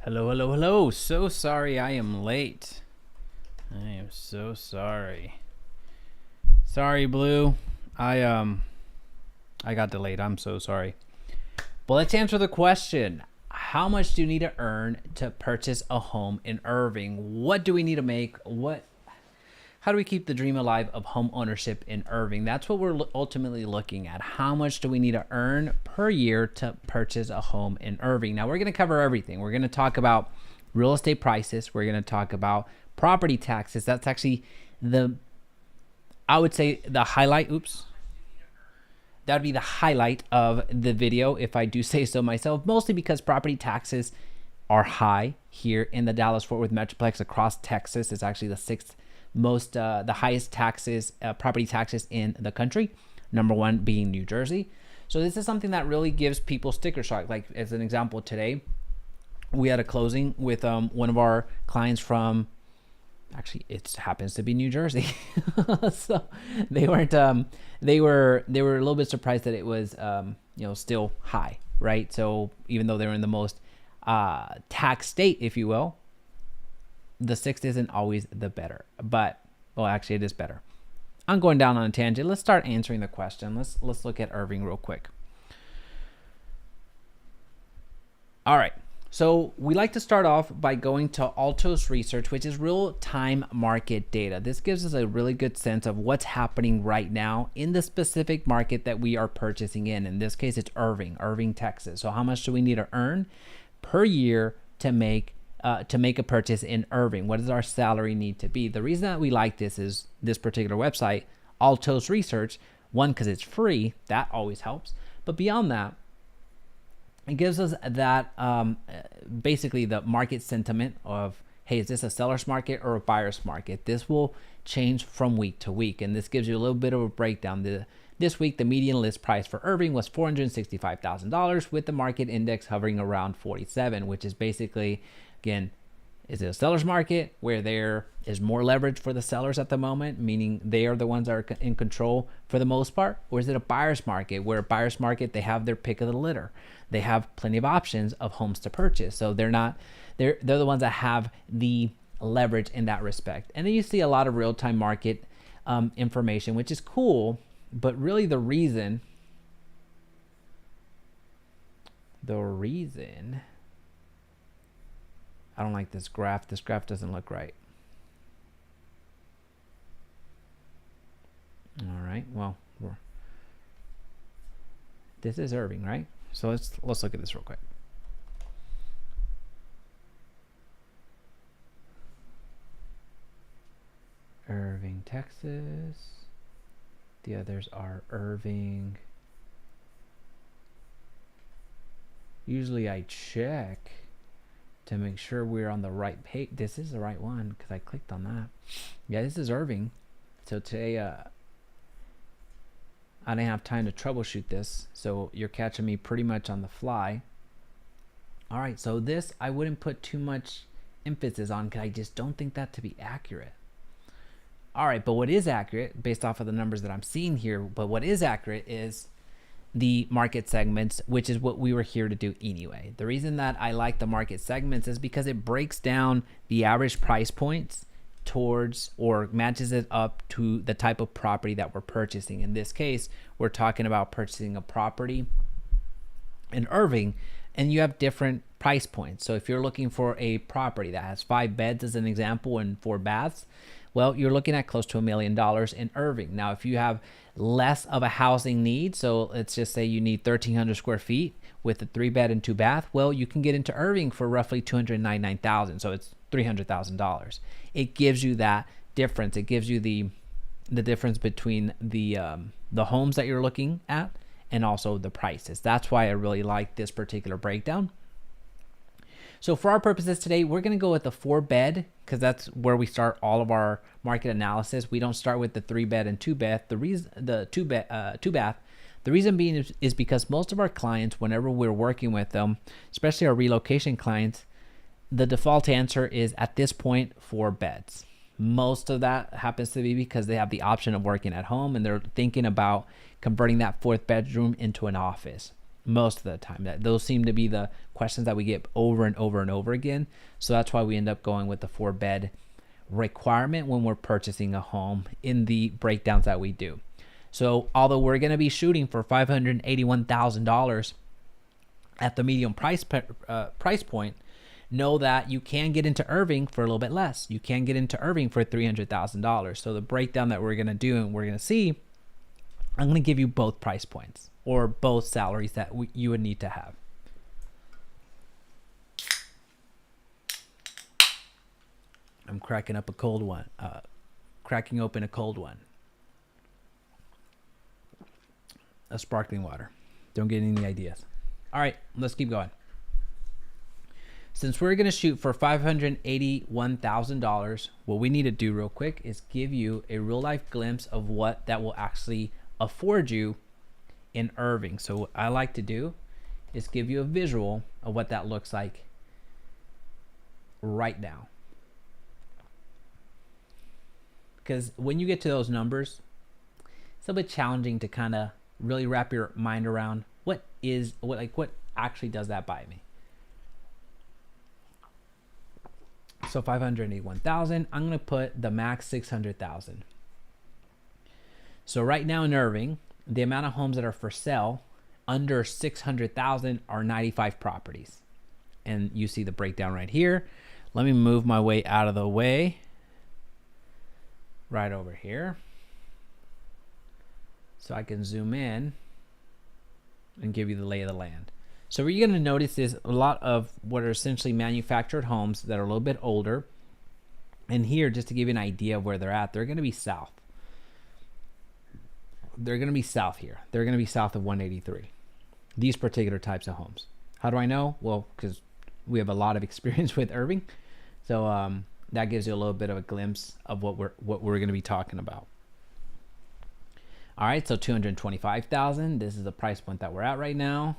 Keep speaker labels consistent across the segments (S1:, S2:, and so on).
S1: Hello, hello, hello. So sorry I am late. I am so sorry. Sorry, Blue. I got delayed. I'm so sorry. But let's answer the question. How much do you need to earn to purchase a home in Irving? What do we need to make? How do we keep the dream alive of home ownership in Irving? That's what we're ultimately looking at. How much do we need to earn per year to purchase a home in Irving? Now, we're going to cover everything. We're going to talk about real estate prices. We're going to talk about property taxes. That's actually I would say the highlight. Oops. That would be the highlight of the video, if I do say so myself, mostly because property taxes are high here in the Dallas-Fort Worth Metroplex. Across Texas, it's actually the sixth the highest taxes, property taxes in the country. Number one being New Jersey. So this is something that really gives people sticker shock. Like as an example, today we had a closing with one of our clients from, actually it happens to be New Jersey. So they weren't they were a little bit surprised that it was still high, right? So even though they were in the most tax state, if you will, the sixth isn't always the better, but well, actually it is better. I'm going down on a tangent. Let's start answering the question. Let's look at Irving real quick. All right. So we like to start off by going to Altos Research, which is real-time market data. This gives us a really good sense of what's happening right now in the specific market that we are purchasing in. In this case, it's Irving, Texas. So how much do we need to earn per year to make a purchase in Irving? What does our salary need to be? The reason that we like this is this particular website, Altos Research, one, because it's free. That always helps. But beyond that, it gives us that basically the market sentiment of, hey, is this a seller's market or a buyer's market? This will change from week to week, and this gives you a little bit of a breakdown. This week, the median list price for Irving was $465,000, with the market index hovering around 47, which is basically, again, is it a seller's market where there is more leverage for the sellers at the moment, meaning they are the ones that are in control for the most part? Or is it a buyer's market where a buyer's market, they have their pick of the litter? They have plenty of options of homes to purchase. So they're the ones that have the leverage in that respect. And then you see a lot of real-time market information, which is cool, but really the reason I don't like this graph. This graph doesn't look right. All right. Well, this is Irving, right? So let's look at this real quick. Irving, Texas. The others are Irving. Usually I check to make sure we're on the right page. This is the right one because I clicked on that. Yeah, this is Irving. So today I didn't have time to troubleshoot this, so you're catching me pretty much on the fly. All right, so this I wouldn't put too much emphasis on because I just don't think that to be accurate. All right, but what is accurate based off of the numbers that I'm seeing here, but what is accurate is the market segments, which is what we were here to do anyway. The reason that I like the market segments is because it breaks down the average price points towards or matches it up to the type of property that we're purchasing. In this case, we're talking about purchasing a property in Irving, and you have different price points. So if you're looking for a property that has 5 beds as an example and 4 baths, well, you're looking at close to $1 million in Irving. Now, if you have less of a housing need, so let's just say you need 1,300 square feet with a 3-bed and 2-bath, well, you can get into Irving for roughly $299,000. So it's $300,000. It gives you that difference. It gives you the difference between the homes that you're looking at and also the prices. That's why I really like this particular breakdown. So for our purposes today, we're going to go with the 4-bed because that's where we start all of our market analysis. We don't start with the 3-bed and 2-bath. The 2-bath. The reason being is because most of our clients, whenever we're working with them, especially our relocation clients, the default answer is at this point 4 beds. Most of that happens to be because they have the option of working at home and they're thinking about converting that 4th bedroom into an office. most of the time. Those seem to be the questions that we get over and over and over again. So that's why we end up going with the 4-bed requirement when we're purchasing a home in the breakdowns that we do. So although we're going to be shooting for $581,000 at the medium price point, know that you can get into Irving for a little bit less. You can get into Irving for $300,000. So the breakdown that we're going to do and we're going to see, I'm going to give you both price points or both salaries that you would need to have. I'm cracking up a cold one, cracking open a cold one. A sparkling water. Don't get any ideas. All right, let's keep going. Since we're going to shoot for $581,000, what we need to do real quick is give you a real life glimpse of what that will actually afford you in Irving. So what I like to do is give you a visual of what that looks like right now. Because when you get to those numbers, it's a bit challenging to kind of really wrap your mind around what actually does that buy me. So 581,000, I'm going to put the max 600,000. So right now in Irving, the amount of homes that are for sale under 600,000 are 95 properties. And you see the breakdown right here. Let me move my way out of the way. Right over here. So I can zoom in and give you the lay of the land. So what you're going to notice is a lot of what are essentially manufactured homes that are a little bit older. And here, just to give you an idea of where they're at, they're going to be south. They're going to be south here. They're going to be south of 183. These particular types of homes. How do I know? Well, because we have a lot of experience with Irving. So that gives you a little bit of a glimpse of what we're going to be talking about. All right, so 225,000. This is the price point that we're at right now.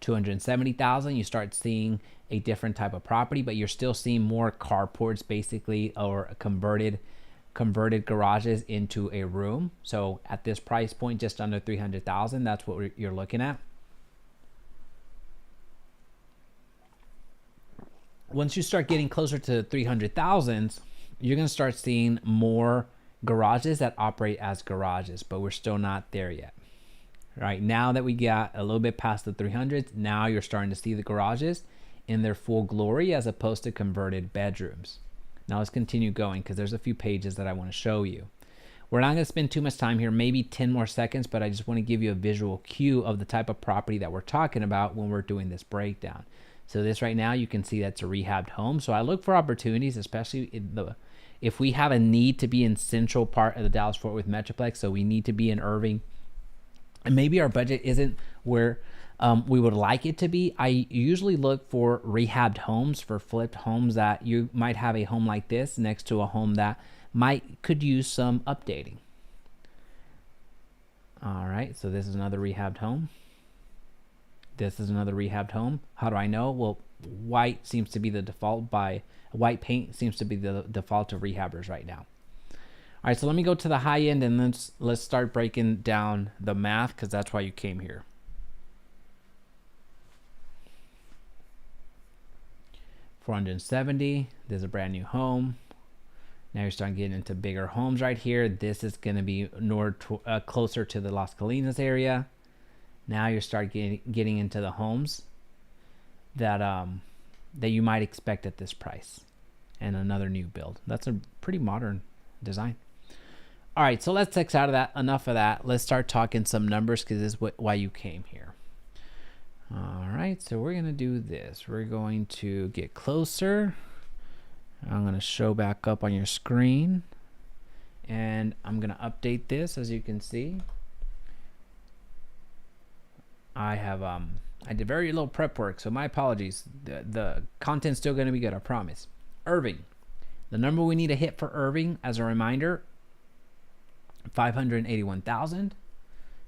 S1: 270,000. You start seeing a different type of property, but you're still seeing more carports, basically, or converted garages into a room. So at this price point, just under 300,000. That's what you're looking at. Once you start getting closer to 300,000, you're going to start seeing more garages that operate as garages, but we're still not there yet. Right now that we got a little bit past the 300s, now you're starting to see the garages in their full glory as opposed to converted bedrooms. Now let's continue going because there's a few pages that I want to show you. We're not going to spend too much time here, maybe 10 more seconds, but I just want to give you a visual cue of the type of property that we're talking about when we're doing this breakdown. So this right now, you can see that's a rehabbed home. So I look for opportunities, especially if we have a need to be in central part of the Dallas-Fort Worth Metroplex, so we need to be in Irving, and maybe our budget isn't where we would like it to be. I usually look for rehabbed homes, for flipped homes that you might have a home like this next to a home that could use some updating. All right, so this is another rehabbed home. This is another rehabbed home. How do I know? Well, white seems to be the default white paint seems to be the default of rehabbers right now. All right, so let me go to the high end and let's start breaking down the math because that's why you came here. $470. There's a brand new home. Now you're starting getting into bigger homes right here. This is going to be closer to the Las Colinas area. Now you start getting into the homes that you might expect at this price, and another new build. That's a pretty modern design. All right, so let's X out of that. Enough of that. Let's start talking some numbers because this is why you came here. All right, so we're gonna do this. We're going to get closer. I'm gonna show back up on your screen, and I'm gonna update this. As you can see, I did very little prep work, so my apologies. The content's still going to be good, I promise. Irving. The number we need to hit for Irving, as a reminder, 581,000.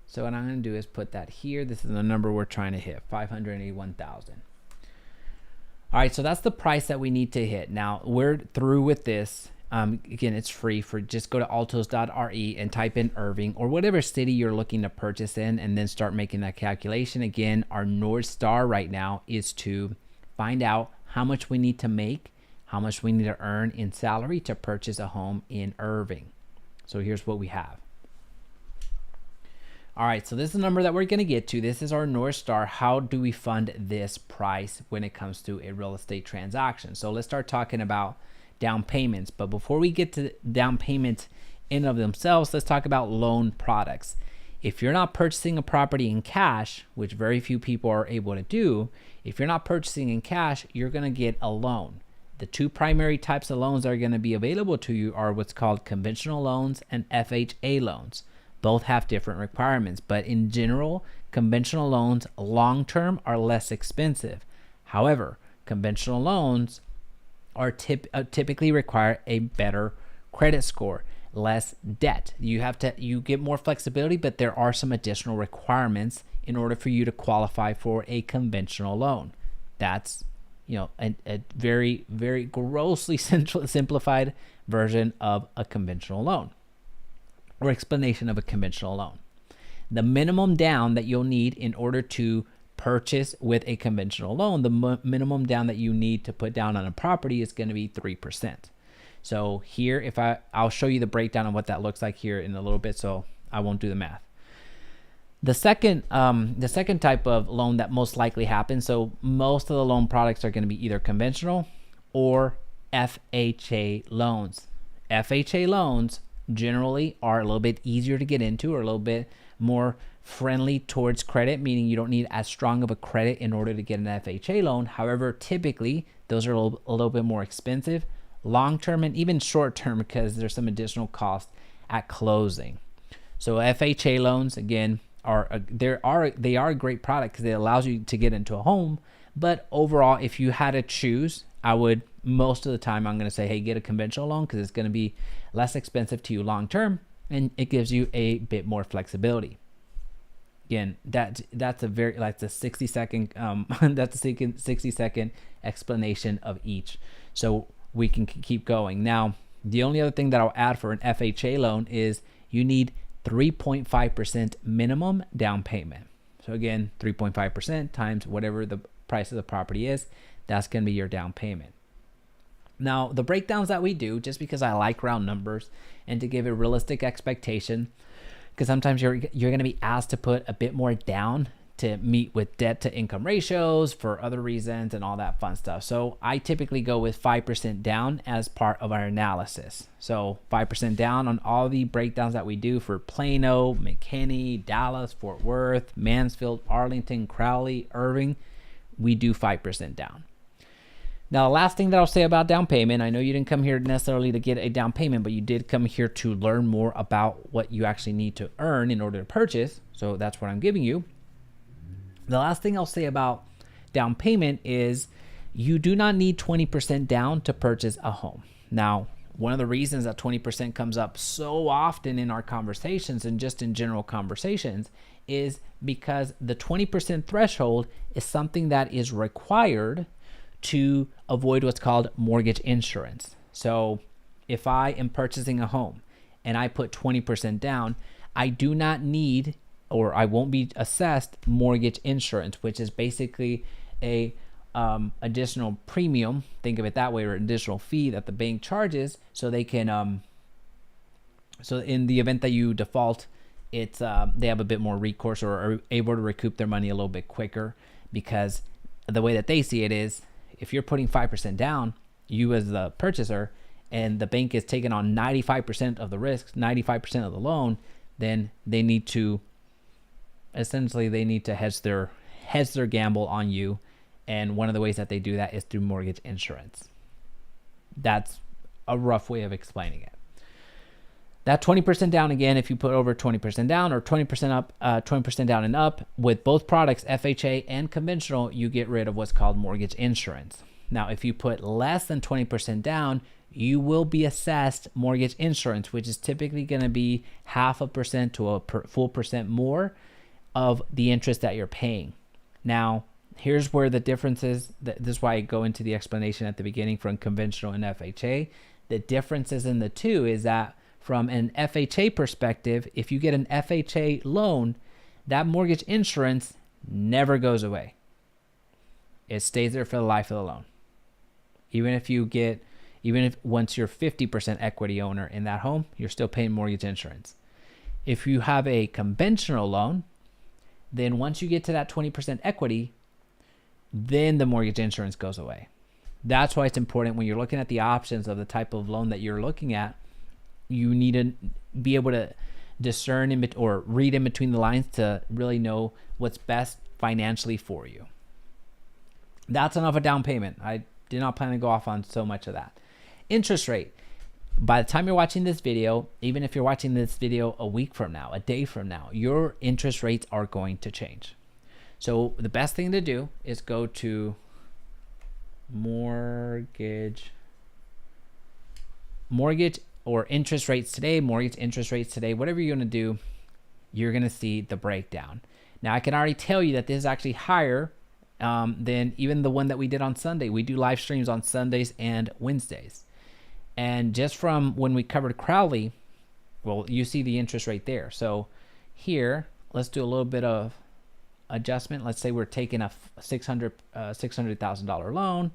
S1: So what I'm going to do is put that here. This is the number we're trying to hit, 581,000. All right, so that's the price that we need to hit. Now, we're through with this. Again, it's free. For just go to altos.re and type in Irving or whatever city you're looking to purchase in, and then start making that calculation. Again, our North Star right now is to find out how much we need to make, how much we need to earn in salary to purchase a home in Irving. So here's what we have. All right, so this is the number that we're going to get to. This is our North Star. How do we fund this price when it comes to a real estate transaction? So let's start talking about down payments. But before we get to down payments in of themselves, let's talk about loan products. If you're not purchasing a property in cash, which very few people are able to do, if you're not purchasing in cash, you're going to get a loan. The two primary types of loans that are going to be available to you are what's called conventional loans and FHA loans. Both have different requirements, but in general, conventional loans long-term are less expensive. However, conventional loans are typically require a better credit score, less debt. You get more flexibility, but there are some additional requirements in order for you to qualify for a conventional loan. That's a very, very grossly simplified version of a conventional loan, or explanation of a conventional loan. The minimum down that you'll need in order to purchase with a conventional loan, the minimum down that you need to put down on a property is going to be 3%. So here, I'll show you the breakdown of what that looks like here in a little bit, so I won't do the math. The second type of loan that most likely happens, so most of the loan products are going to be either conventional or FHA loans. FHA loans generally are a little bit easier to get into, or a little bit more friendly towards credit, meaning you don't need as strong of a credit in order to get an FHA loan. However, typically those are a little bit more expensive, long-term and even short-term, because there's some additional cost at closing. So FHA loans, again, they are a great product because it allows you to get into a home. But overall, if you had to choose, most of the time I'm going to say, hey, get a conventional loan because it's going to be less expensive to you long term, and it gives you a bit more flexibility. Again, that's a 60 second that's a 60 second explanation of each, so we can keep going. Now, the only other thing that I'll add for an FHA loan is you need 3.5% minimum down payment. So again, 3.5% times whatever the price of the property is, that's going to be your down payment. Now, the breakdowns that we do, just because I like round numbers and to give a realistic expectation, because sometimes you're going to be asked to put a bit more down to meet with debt to income ratios for other reasons and all that fun stuff. So I typically go with 5% down as part of our analysis. So 5% down on all the breakdowns that we do for Plano, McKinney, Dallas, Fort Worth, Mansfield, Arlington, Crowley, Irving, we do 5% down. Now, the last thing that I'll say about down payment, I know you didn't come here necessarily to get a down payment, but you did come here to learn more about what you actually need to earn in order to purchase. So that's what I'm giving you. The last thing I'll say about down payment is you do not need 20% down to purchase a home. Now, one of the reasons that 20% comes up so often in our conversations and just in general conversations is because the 20% threshold is something that is required to avoid what's called mortgage insurance. So if I am purchasing a home and I put 20% down, I do not need, or I won't be assessed mortgage insurance, which is basically a additional premium, think of it that way, or additional fee that the bank charges so they can, so in the event that you default, it's they have a bit more recourse or are able to recoup their money a little bit quicker, because the way that they see it is, if you're putting 5% down, you as the purchaser, and the bank is taking on 95% of the risk, 95% of the loan, then they need to hedge their gamble on you. And one of the ways that they do that is through mortgage insurance. That's a rough way of explaining it. That 20% down, again, if you put over 20% down or 20% up, 20% down and up, with both products, FHA and conventional, you get rid of what's called mortgage insurance. Now, if you put less than 20% down, you will be assessed mortgage insurance, which is typically going to be 0.5% to a full percent more of the interest that you're paying. Now, here's where the difference is. This is why I go into the explanation at the beginning from conventional and FHA. The differences in the two is that from an FHA perspective, if you get an FHA loan, that mortgage insurance never goes away. It stays there for the life of the loan. Even if once you're 50% equity owner in that home, you're still paying mortgage insurance. If you have a conventional loan, then once you get to that 20% equity, then the mortgage insurance goes away. That's why it's important when you're looking at the options of the type of loan that you're looking at, you need to be able to discern or read in between the lines to really know what's best financially for you. That's enough of down payment. I did not plan to go off on so much of that. Interest rate. By the time you're watching this video, even if you're watching this video a week from now, a day from now, your interest rates are going to change. So the best thing to do is go to mortgage or interest rates today, mortgage interest rates today, whatever you're going to do, you're going to see the breakdown. Now I can already tell you that this is actually higher than even the one that we did on Sunday. We do live streams on Sundays and Wednesdays. And just from when we covered Crowley, well, you see the interest rate there. So here, let's do a little bit of adjustment. Let's say we're taking a $600,000 loan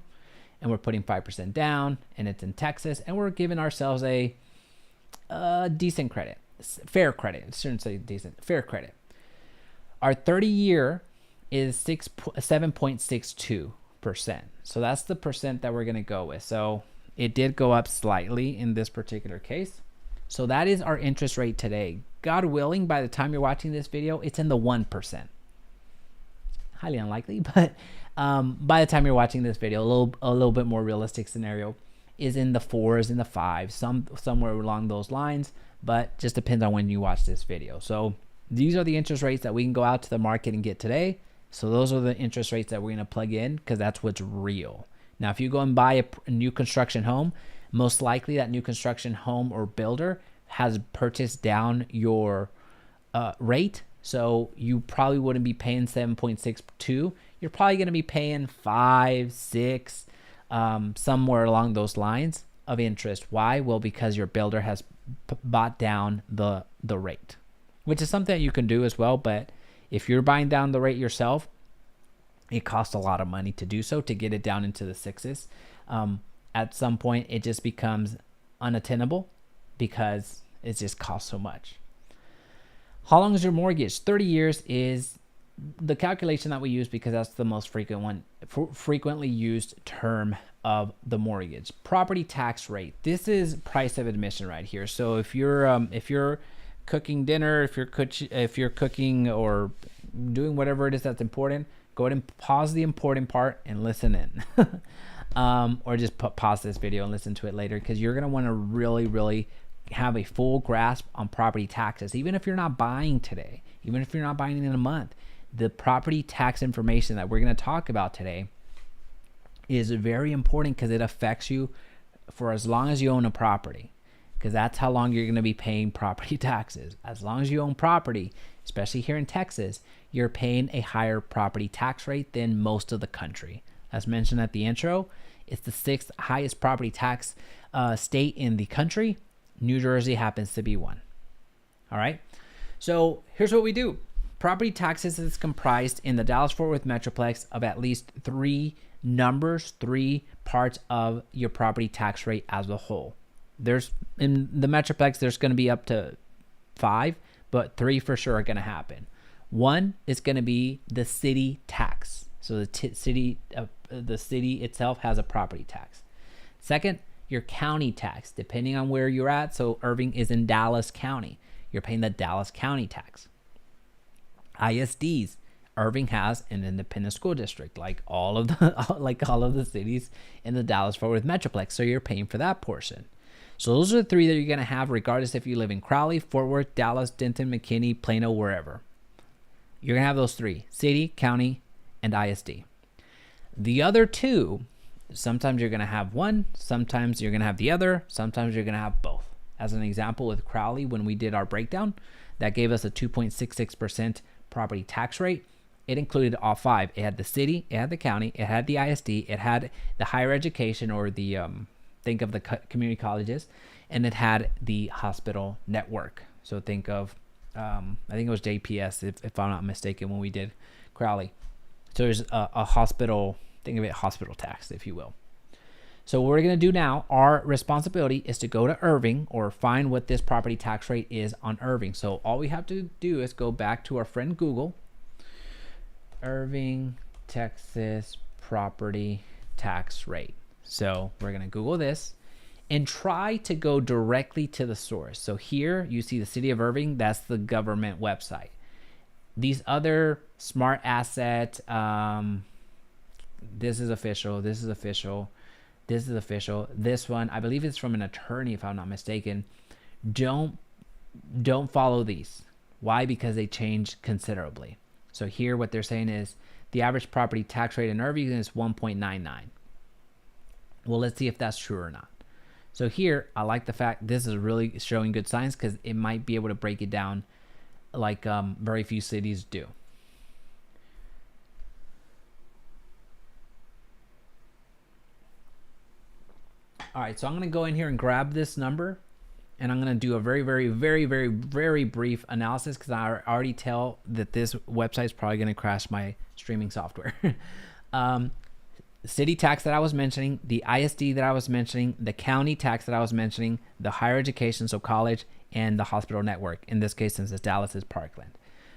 S1: and we're putting 5% down, and it's in Texas, and we're giving ourselves a decent credit, fair credit. I shouldn't say decent, fair credit. Our 30-year is 7.62%. So that's the percent that we're going to go with. So it did go up slightly in this particular case. So that is our interest rate today. God willing, by the time you're watching this video, it's in the 1%. Highly unlikely, but by the time you're watching this video, a little bit more realistic scenario is in the 4s, in the 5s, somewhere along those lines, but just depends on when you watch this video. So these are the interest rates that we can go out to the market and get today. So those are the interest rates that we're going to plug in because that's what's real. Now, if you go and buy a new construction home, most likely that new construction home or builder has purchased down your rate. So you probably wouldn't be paying 7.62. You're probably going to be paying 5, 6, somewhere along those lines of interest. Why? Well, because your builder has bought down the rate, which is something that you can do as well. But if you're buying down the rate yourself, it costs a lot of money to do so, to get it down into the 6s. At some point, it just becomes unattainable because it just costs so much. How long is your mortgage? 30 years is the calculation that we use because that's the most frequently used term of the mortgage. Property tax rate. This is price of admission right here. So if you're cooking dinner, if you're cooking or doing whatever it is that's important, go ahead and pause the important part and listen in. Or just pause this video and listen to it later, because you're going to want to really have a full grasp on property taxes. Even if you're not buying today, even if you're not buying in a month, the property tax information that we're going to talk about today is very important because it affects you for as long as you own a property, because that's how long you're going to be paying property taxes. As long as you own property, especially here in Texas, you're paying a higher property tax rate than most of the country. As mentioned at the intro, it's the 6th highest property tax state in the country. New Jersey happens to be one. All right. So here's what we do. Property taxes is comprised in the Dallas-Fort Worth Metroplex of at least 3 parts of your property tax rate as a whole. There's in the Metroplex, there's going to be up to 5, but 3 for sure are going to happen. One is going to be the city tax. So the city itself has a property tax. Second, your county tax, depending on where you're at. So Irving is in Dallas County. You're paying the Dallas County tax. ISDs, Irving has an independent school district, like all of the cities in the Dallas-Fort Worth Metroplex. So you're paying for that portion. So those are the 3 that you're going to have, regardless if you live in Crowley, Fort Worth, Dallas, Denton, McKinney, Plano, wherever. You're going to have those 3: city, county, and ISD. The other 2, sometimes you're going to have one, sometimes you're going to have the other, sometimes you're going to have both. As an example, with Crowley, when we did our breakdown, that gave us a 2.66% property tax rate. It included all 5. It had the city, it had the county, it had the ISD, it had the higher education or the think of the community colleges, and it had the hospital network. So think of, I think it was JPS, if I'm not mistaken, when we did Crowley. So there's a hospital, think of it hospital tax, if you will. So what we're going to do now, our responsibility is to go to Irving or find what this property tax rate is on Irving. So all we have to do is go back to our friend Google, Irving, Texas property tax rate. So we're going to Google this and try to go directly to the source. So here you see the city of Irving, that's the government website. These other smart asset, this is official, this is official. This is official. This one, I believe it's from an attorney, if I'm not mistaken. Don't follow these. Why? Because they change considerably. So here what they're saying is the average property tax rate in Irving is 1.99. Well, let's see if that's true or not. So here, I like the fact this is really showing good signs because it might be able to break it down like very few cities do. All right, so I'm going to go in here and grab this number, and I'm going to do a very brief analysis because I already tell that this website is probably going to crash my streaming software. City tax that I was mentioning, the ISD that I was mentioning, the county tax that I was mentioning, the higher education, so college, and the hospital network. In this case, since it's Dallas, is Parkland.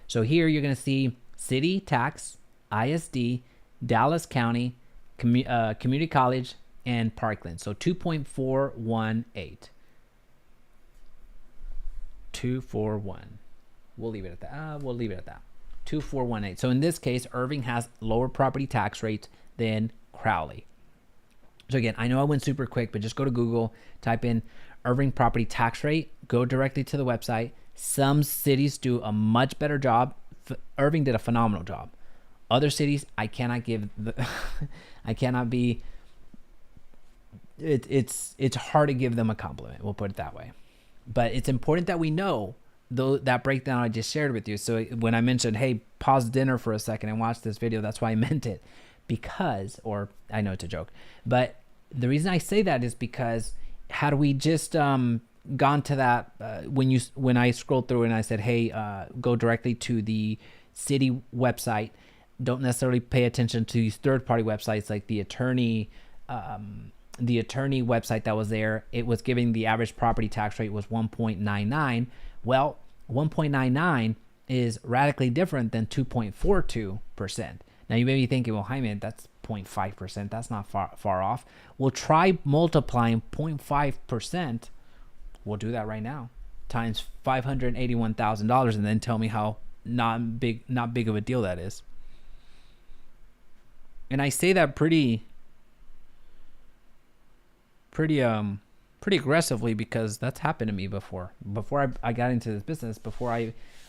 S1: So here you're going to see city tax, ISD, Dallas County, community college, and Parkland. So 2.418. 241. We'll leave it at that. 2418. So in this case, Irving has lower property tax rates than Crowley. So again, I know I went super quick, but just go to Google, type in Irving property tax rate, go directly to the website. Some cities do a much better job. Irving did a phenomenal job. Other cities, I cannot give the I cannot be it's hard to give them a compliment. We'll put it that way. But it's important that we know though that breakdown I just shared with you. So when I mentioned, hey, pause dinner for a second and watch this video, that's why I meant it. Because, or I know it's a joke, but the reason I say that is because had we just gone to that when I scrolled through and I said, hey, go directly to the city website, don't necessarily pay attention to these third-party websites like the attorney website that was there. It was giving the average property tax rate was 1.99. Well, 1.99 is radically different than 2.42%. Now you may be thinking, well, hi man, that's 0.5%. That's not far off. We'll try multiplying 0.5%. We'll do that right now times $581,000, and then tell me how not big of a deal that is. And I say that pretty aggressively because that's happened to me before. Before I got into this business,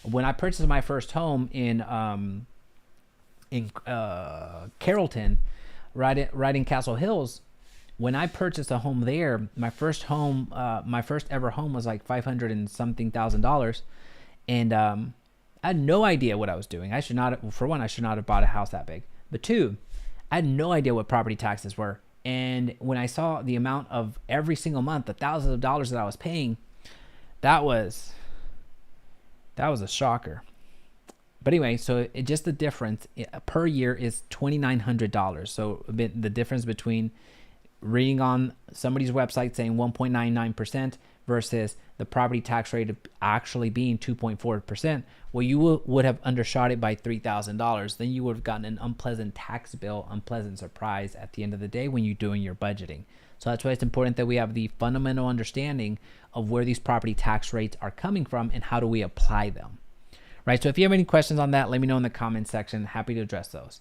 S1: when I purchased my first home in Carrollton, right in Castle Hills, when I purchased a home there, my first ever home was like $500 and something thousand, and I had no idea what I was doing. I should not have bought a house that big. But two, I had no idea what property taxes were. And when I saw the amount of every single month, the thousands of dollars that I was paying, that was a shocker. But anyway, so just the difference per year is $2,900. So the difference between reading on somebody's website saying 1.99% versus the property tax rate actually being 2.4%, well, you would have undershot it by $3,000. Then you would have gotten an unpleasant tax bill, unpleasant surprise at the end of the day when you're doing your budgeting. So that's why it's important that we have the fundamental understanding of where these property tax rates are coming from and how do we apply them. Right, so if you have any questions on that, let me know in the comments section. Happy to address those.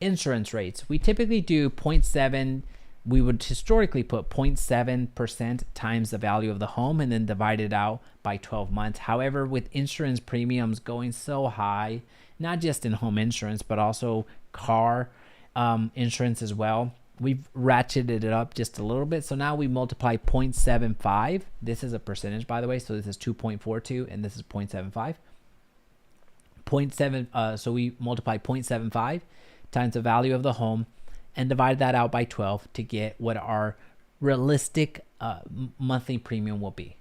S1: Insurance rates. We typically do 0.7. We would historically put 0.7% times the value of the home and then divide it out by 12 months. However, with insurance premiums going so high, not just in home insurance, but also car insurance as well, we've ratcheted it up just a little bit. So now we multiply 0.75. This is a percentage, by the way. So this is 2.42 and this is 0.75. So we multiply 0.75 times the value of the home and divide that out by 12 to get what our realistic monthly premium will be.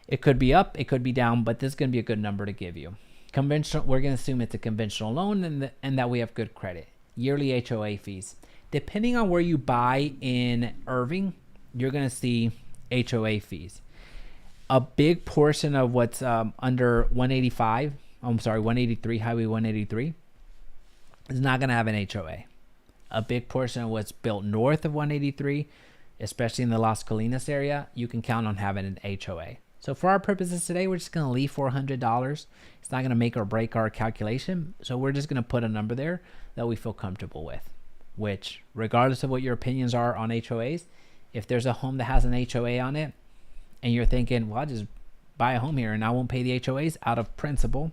S1: It could be up, it could be down, but this is going to be a good number to give you. Conventional, we're going to assume it's a conventional loan and that we have good credit. Yearly HOA fees. Depending on where you buy in Irving, you're going to see HOA fees. A big portion of what's under 183, Highway 183, is not going to have an HOA. A big portion of what's built north of 183, especially in the Las Colinas area, you can count on having an HOA. So for our purposes today, we're just going to leave $400. It's not going to make or break our calculation. So we're just going to put a number there that we feel comfortable with, which regardless of what your opinions are on HOAs, if there's a home that has an HOA on it and you're thinking, well, I'll just buy a home here and I won't pay the HOAs out of principle.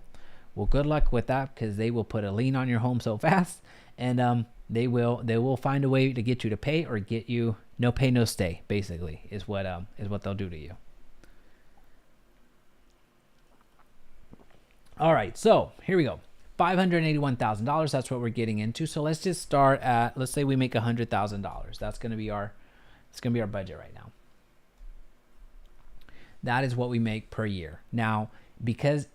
S1: Well, good luck with that, because they will put a lien on your home so fast, and they will find a way to get you to pay or get you no pay, no stay, basically, is what they'll do to you. All right, so here we go. $581,000. That's what we're getting into. So let's just start at, let's say we make $100,000. That's going to be our budget right now. That is what we make per year. Now, because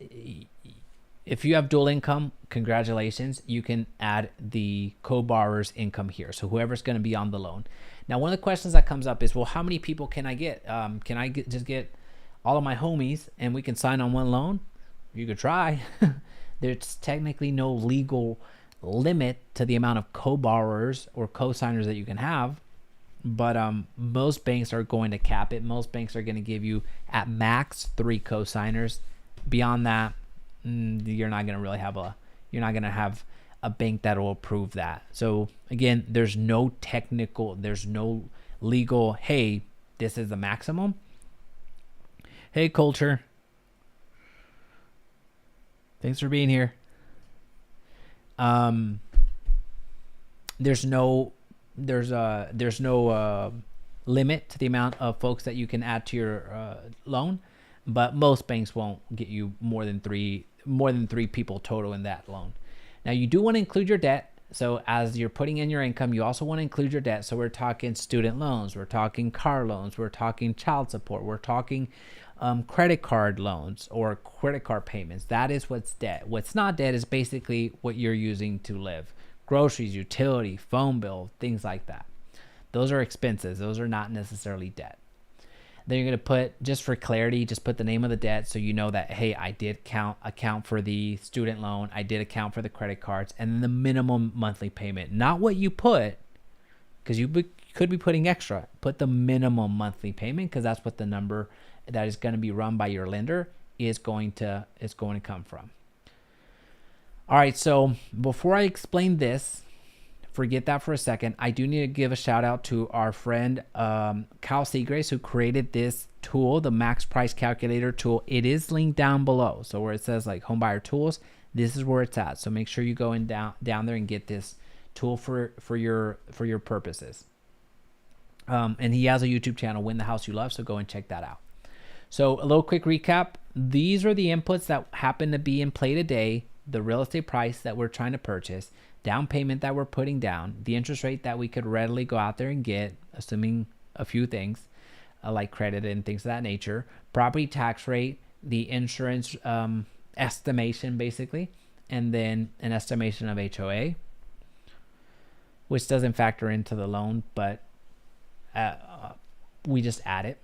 S1: if you have dual income, congratulations, you can add the co-borrower's income here. So whoever's going to be on the loan. Now, one of the questions that comes up is, well, how many people can I get? Can I just get all of my homies and we can sign on one loan? You could try. There's technically no legal limit to the amount of co-borrowers or co-signers that you can have. But most banks are going to cap it. Most banks are going to give you at max 3 co-signers. Beyond that, you're not going to really have a bank that will approve that. So again, there's no legal, hey, this is the maximum. Hey, culture. Thanks for being here. There's no limit to the amount of folks that you can add to your loan, but most banks won't get you more than three people total in that loan. Now, you do want to include your debt. So as you're putting in your income, you also want to include your debt. So we're talking student loans, we're talking car loans, we're talking child support, we're talking credit card loans or credit card payments. That is what's debt. What's not debt is basically what you're using to live. Groceries, utility, phone bill, things like that. Those are expenses. Those are not necessarily debt. Then you're going to put, just for clarity, just put the name of the debt so you know that, hey, I did account for the student loan. I did account for the credit cards, and then the minimum monthly payment. Not what you put, because you could be putting extra. Put the minimum monthly payment, because that's what the number that is going to be run by your lender is going to come from. All right, so before I explain this, forget that for a second. I do need to give a shout out to our friend Cal Seagrace, who created this tool, the max price calculator tool. It is linked down below. So where it says like home buyer tools, this is where it's at. So make sure you go in down there and get this tool for your purposes. And he has a YouTube channel, Win the House You Love, so go and check that out. So a little quick recap. These are the inputs that happen to be in play today. The real estate price that we're trying to purchase, down payment that we're putting down, the interest rate that we could readily go out there and get, assuming a few things like credit and things of that nature, property tax rate, the insurance estimation basically, and then an estimation of HOA, which doesn't factor into the loan, but we just add it.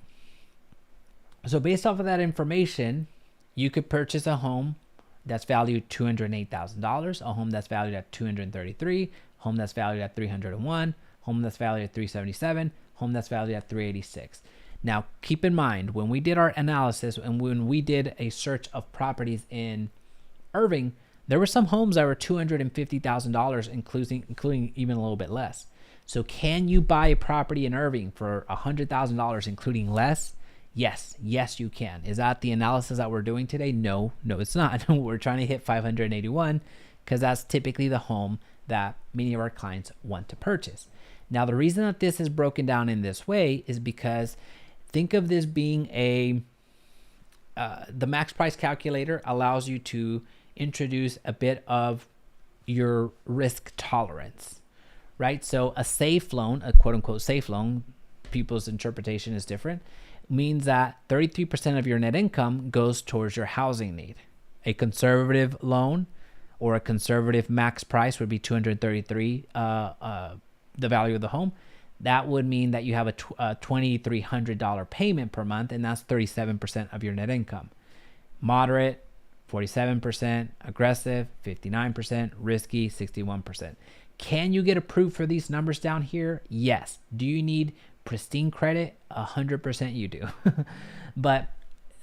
S1: So based off of that information, you could purchase a home that's valued $208,000, a home that's valued at $233,000, home that's valued at $301,000, home that's valued at $377,000, home that's valued at $386,000. Now, keep in mind, when we did our analysis and when we did a search of properties in Irving, there were some homes that were $250,000, including even a little bit less. So can you buy a property in Irving for $100,000, including less? Yes, you can. Is that the analysis that we're doing today? No, it's not. We're trying to hit 581 because that's typically the home that many of our clients want to purchase. Now, the reason that this is broken down in this way is because think of this being the max price calculator allows you to introduce a bit of your risk tolerance, right? So a safe loan, a quote unquote safe loan, people's interpretation is different, means that 33% of your net income goes towards your housing need. A conservative loan or a conservative max price would be 233, the value of the home. That would mean that you have a $2,300 payment per month, and that's 37% of your net income. Moderate, 47%, aggressive, 59%, risky, 61%. Can you get approved for these numbers down here? Yes. Do you need pristine credit? 100% you do. But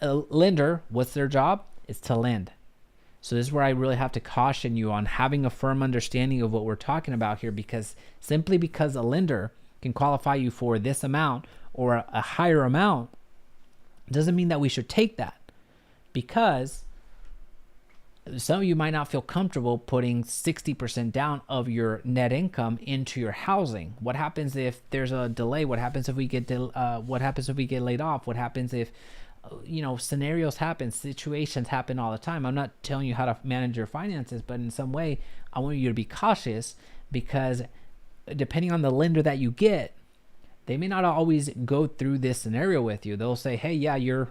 S1: a lender, what's their job? It's to lend. So this is where I really have to caution you on having a firm understanding of what we're talking about here, because simply because a lender can qualify you for this amount or a higher amount doesn't mean that we should take that, because some of you might not feel comfortable putting 60% down of your net income into your housing. What happens if there's a delay? What happens if we get laid off? What happens if scenarios happen, situations happen all the time? I'm not telling you how to manage your finances, but in some way I want you to be cautious, because depending on the lender that you get, they may not always go through this scenario with you. They'll say, hey, yeah, you're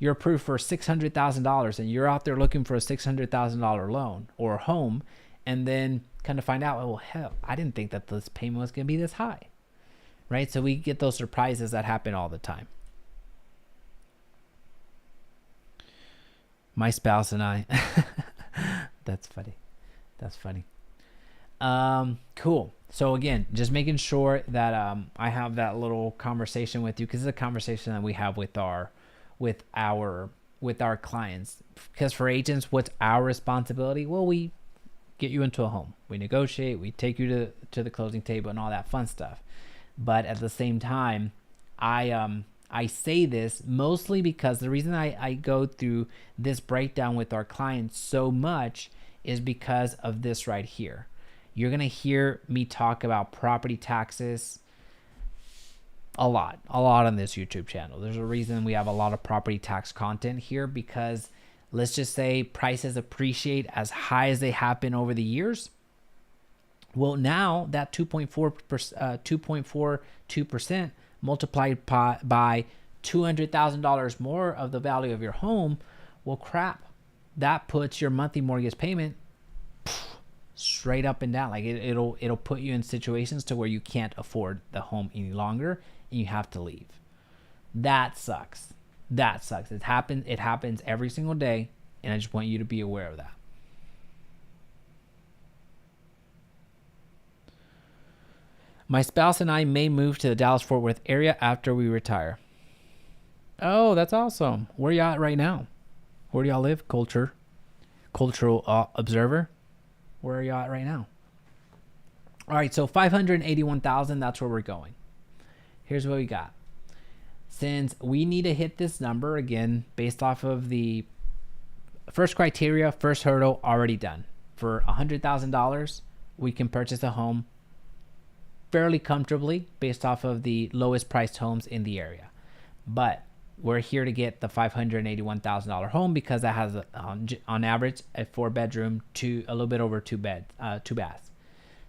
S1: approved for $600,000, and you're out there looking for a $600,000 loan or home, and then kind of find out, oh, hell, I didn't think that this payment was going to be this high, right? So we get those surprises that happen all the time. My spouse and I, that's funny. Cool. So again, just making sure that I have that little conversation with you, because it's a conversation that we have with our clients. Because for agents, what's our responsibility? Well, we get you into a home, we negotiate, we take you to the closing table and all that fun stuff. But at the same time, I say this mostly because the reason I go through this breakdown with our clients so much is because of this right here. You're going to hear me talk about property taxes a lot on this YouTube channel. There's a reason we have a lot of property tax content here, because let's just say prices appreciate as high as they happen over the years. Well, now that 2.42% multiplied by $200,000 more of the value of your home, well, crap, that puts your monthly mortgage payment straight up and down. Like it'll put you in situations to where you can't afford the home any longer and you have to leave. That sucks. It happens every single day, and I just want you to be aware of that. My spouse and I may move to the Dallas-Fort Worth area after we retire. Oh, that's awesome. Where y'all at right now? Where do y'all live? Cultural observer. Where are y'all at right now? All right, so 581,000, that's where we're going. Here's what we got. Since we need to hit this number, again, based off of the first criteria, first hurdle already done. For $100,000, we can purchase a home fairly comfortably based off of the lowest priced homes in the area. But we're here to get the $581,000 home because that has on average a 4-bedroom, a little bit over 2 baths.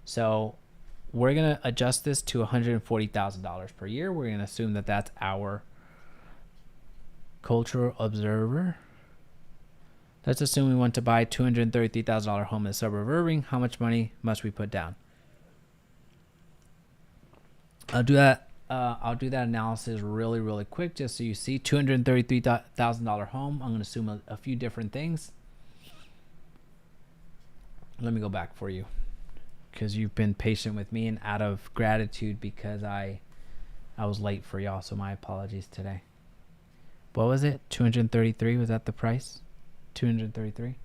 S1: So we're going to adjust this to $140,000 per year. We're going to assume that that's our cultural observer. Let's assume we want to buy $233,000 home in the suburb of Irving. How much money must we put down? I'll do that analysis really quick just so you see. $233,000 home. I'm going to assume a few different things. Let me go back for you because you've been patient with me, and out of gratitude because I was late for y'all, so my apologies today. What was it? 233? Was that the price? 233?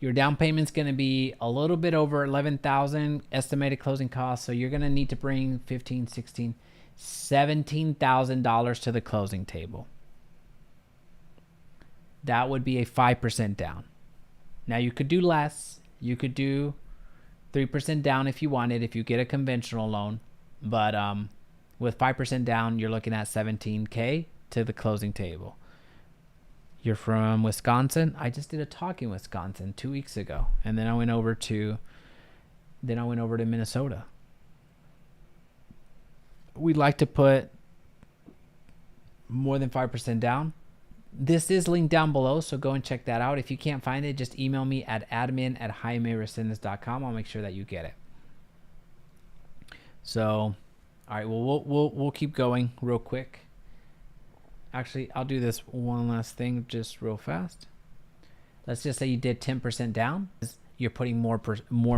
S1: Your down payment's going to be a little bit over $11,000 estimated closing costs. So you're going to need to bring $17,000 to the closing table. That would be a 5% down. Now you could do less. You could do 3% down if you want it, if you get a conventional loan. But with 5% down, you're looking at $17K to the closing table. You're from Wisconsin. I just did a talk in Wisconsin 2 weeks ago, and then I went over to Minnesota. We'd like to put more than 5% down. This is linked down below, so go and check that out. If you can't find it, just email me at admin@jaimeresendez.com. I'll make sure that you get it. So, all right, well, we'll keep going real quick. Actually, I'll do this one last thing just real fast. Let's just say you did 10% down. You're putting more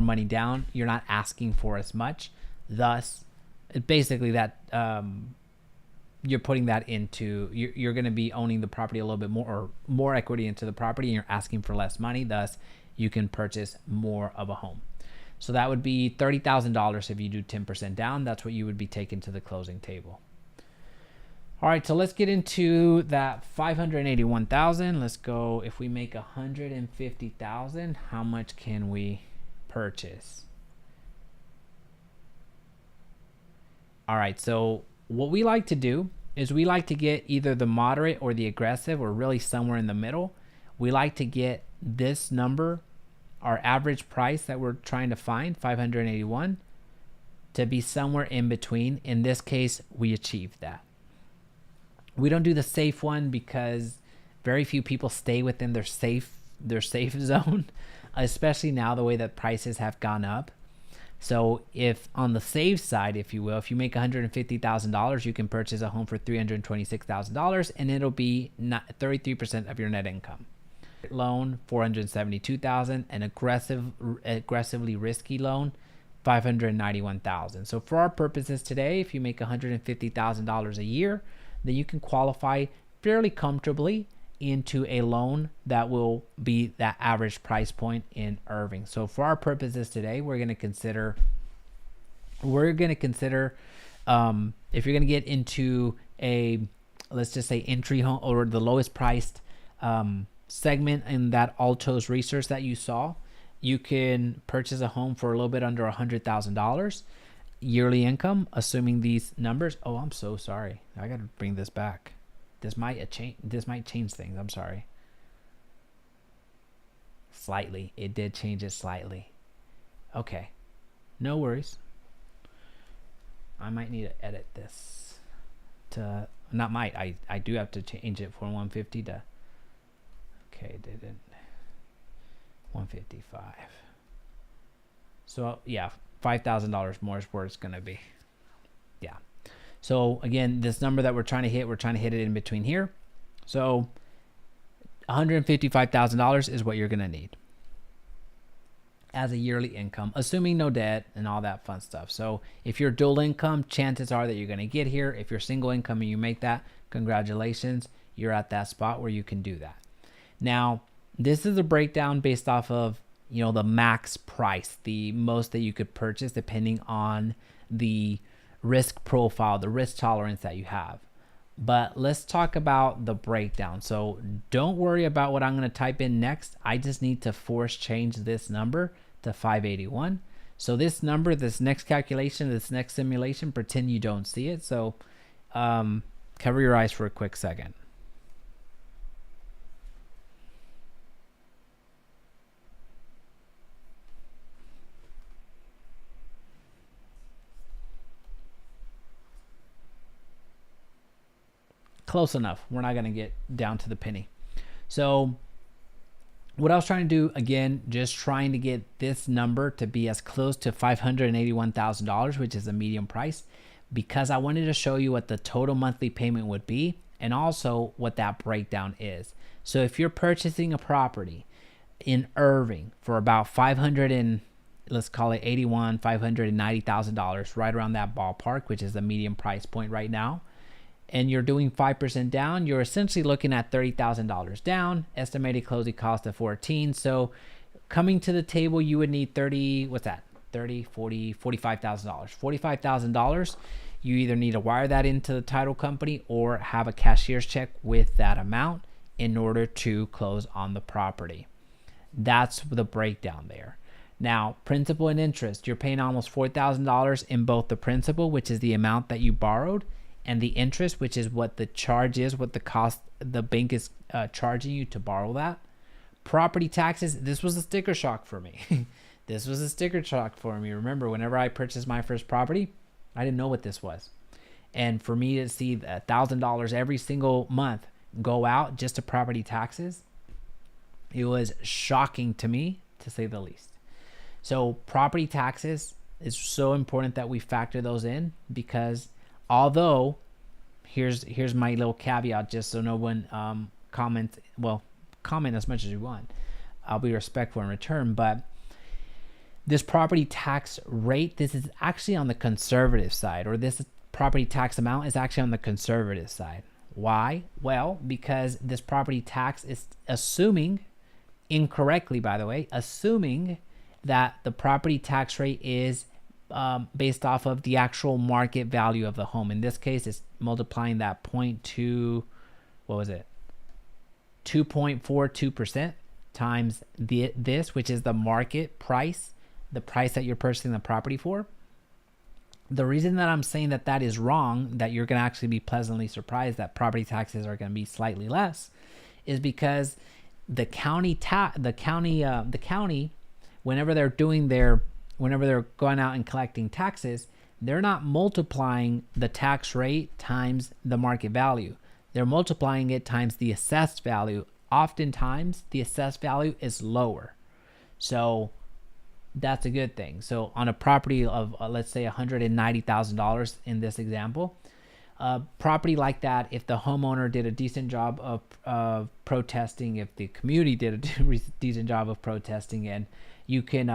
S1: money down. You're not asking for as much. Thus, basically that you're putting that into, you're going to be owning the property a little bit more, or more equity into the property, and you're asking for less money. Thus, you can purchase more of a home. So that would be $30,000 if you do 10% down. That's what you would be taking to the closing table. All right, so let's get into that $581,000. Let's go. If we make $150,000, how much can we purchase? All right, so what we like to do is we like to get either the moderate or the aggressive, or really somewhere in the middle. We like to get this number, our average price that we're trying to find, 581, to be somewhere in between. In this case, we achieved that. We don't do the safe one because very few people stay within their safe zone, especially now the way that prices have gone up. So if on the safe side, if you will, if you make $150,000, you can purchase a home for $326,000, and it'll be 33% of your net income. Loan, $472,000, an aggressively risky loan, $591,000. So for our purposes today, if you make $150,000 a year, then you can qualify fairly comfortably into a loan that will be that average price point in Irving. So for our purposes today, we're going to consider if you're going to get into a, let's just say, entry home, or the lowest priced segment in that Altos research that you saw, you can purchase a home for a little bit under $100,000 yearly income, assuming these numbers. Oh, I'm so sorry. I got to bring this back. This might change things. I'm sorry. Slightly. It did change it slightly. Okay. No worries. I might need to edit this to, not might, I do have to change it from 150 to, okay, didn't, 155. So yeah, $5,000 more is where it's going to be. Yeah. So again, this number that we're trying to hit it in between here. So $155,000 is what you're going to need as a yearly income, assuming no debt and all that fun stuff. So if you're dual income, chances are that you're going to get here. If you're single income and you make that, congratulations, you're at that spot where you can do that. Now, this is a breakdown based off of, you know, the max price, the most that you could purchase depending on the risk profile, the risk tolerance that you have. But let's talk about the breakdown. So don't worry about what I'm going to type in next. I just need to force change this number to 581. So this number, this next calculation, this next simulation, pretend you don't see it. So cover your eyes for a quick second. Close enough. We're not going to get down to the penny. So what I was trying to do, again, just trying to get this number to be as close to $581,000, which is a medium price, because I wanted to show you what the total monthly payment would be and also what that breakdown is. So if you're purchasing a property in Irving for about let's call it $590,000, right around that ballpark, which is the medium price point right now, and you're doing 5% down, you're essentially looking at $30,000 down, estimated closing cost of 14. So coming to the table, you would need $45,000. $45,000. You either need to wire that into the title company or have a cashier's check with that amount in order to close on the property. That's the breakdown there. Now, principal and interest, you're paying almost $4,000 in both the principal, which is the amount that you borrowed, and the interest, which is what the charge is, what the cost the bank is charging you to borrow that. Property taxes, this was a sticker shock for me. This was a sticker shock for me. Remember, whenever I purchased my first property, I didn't know what this was. And for me to see $1,000 every single month go out just to property taxes, it was shocking to me, to say the least. So property taxes is so important that we factor those in, because although, here's my little caveat, just so no one comment as much as you want. I'll be respectful in return, but this property tax rate, this is actually on the conservative side, or this property tax amount is actually on the conservative side. Why? Well, because this property tax is assuming, incorrectly by the way, assuming that the property tax rate is based off of the actual market value of the home. In this case, it's multiplying that 2.42% times this, which is the market price, the price that you're purchasing the property for. The reason that I'm saying that that is wrong, that you're going to actually be pleasantly surprised that property taxes are going to be slightly less, is because the county, whenever they're going out and collecting taxes, they're not multiplying the tax rate times the market value. They're multiplying it times the assessed value. Oftentimes, the assessed value is lower. So that's a good thing. So on a property of, let's say, $190,000 in this example, property like that, if the homeowner did a decent job of protesting, if the community did a decent job of protesting, and you can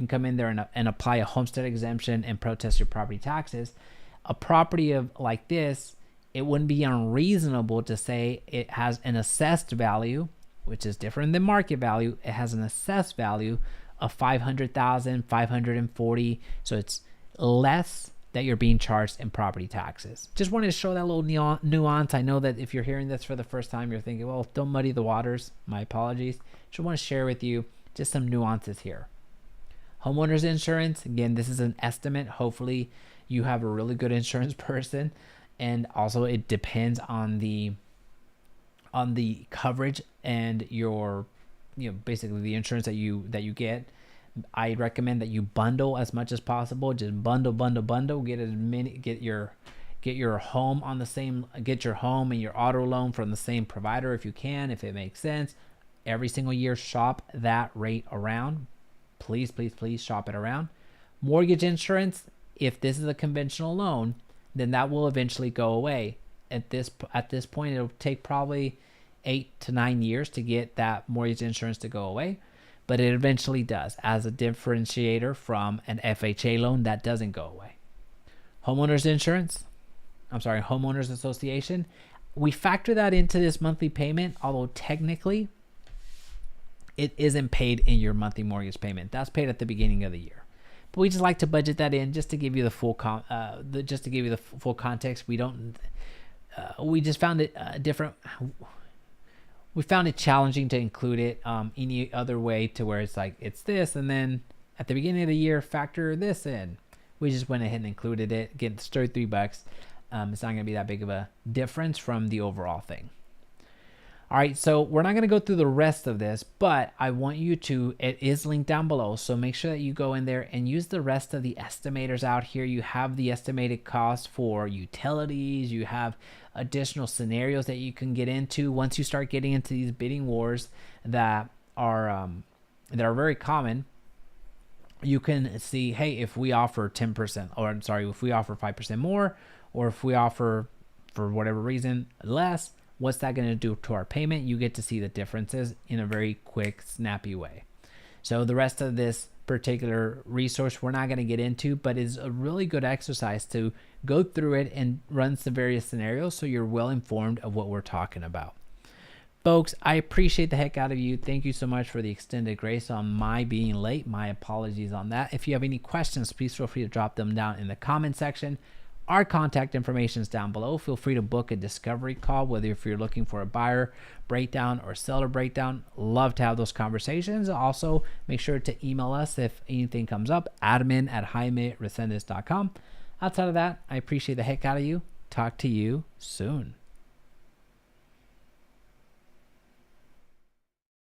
S1: come in there and apply a homestead exemption and protest your property taxes, a property of like this, it wouldn't be unreasonable to say it has an assessed value, which is different than market value. It has an assessed value of $500,000, $540,000. So it's less that you're being charged in property taxes. Just wanted to show that little nuance. I know that if you're hearing this for the first time, you're thinking, well, don't muddy the waters. My apologies. Just want to share with you just some nuances here. Homeowners insurance, again, this is an estimate. Hopefully you have a really good insurance person. And also it depends on the coverage and your, basically the insurance that you get. I recommend that you bundle as much as possible. Just bundle. Get your home on the same. Get your home and your auto loan from the same provider if you can, if it makes sense. Every single year, shop that rate around. Please shop it around. Mortgage insurance, if this is a conventional loan, then that will eventually go away. At this point, it'll take probably 8 to 9 years to get that mortgage insurance to go away, but it eventually does, as a differentiator from an FHA loan that doesn't go away. Homeowners association, we factor that into this monthly payment, although technically it isn't paid in your monthly mortgage payment. That's paid at the beginning of the year. But we just like to budget that in just to give you the full full context. We don't. We just found it different. We found it challenging to include it any other way, to where it's like it's this, and then at the beginning of the year factor this in. We just went ahead and included it. Again, it's $33. It's not going to be that big of a difference from the overall thing. All right, so we're not going to go through the rest of this, but I want you to, it is linked down below, so make sure that you go in there and use the rest of the estimators out here. You have the estimated cost for utilities, you have additional scenarios that you can get into once you start getting into these bidding wars that are very common. You can see, hey, if we offer 10%, or I'm sorry, if we offer 5% more, or if we offer, for whatever reason, less, what's that going to do to our payment? You get to see the differences in a very quick, snappy way. So the rest of this particular resource we're not going to get into, but is a really good exercise to go through it and run some various scenarios so you're well informed of what we're talking about. Folks, I appreciate the heck out of you. Thank you so much for the extended grace on my being late. My apologies on that. If you have any questions, please feel free to drop them down in the comment section. Our contact information is down below. Feel free to book a discovery call, whether if you're looking for a buyer breakdown or seller breakdown. Love to have those conversations. Also, make sure to email us if anything comes up, admin@jaimeresendiz.com. Outside of that, I appreciate the heck out of you. Talk to you soon.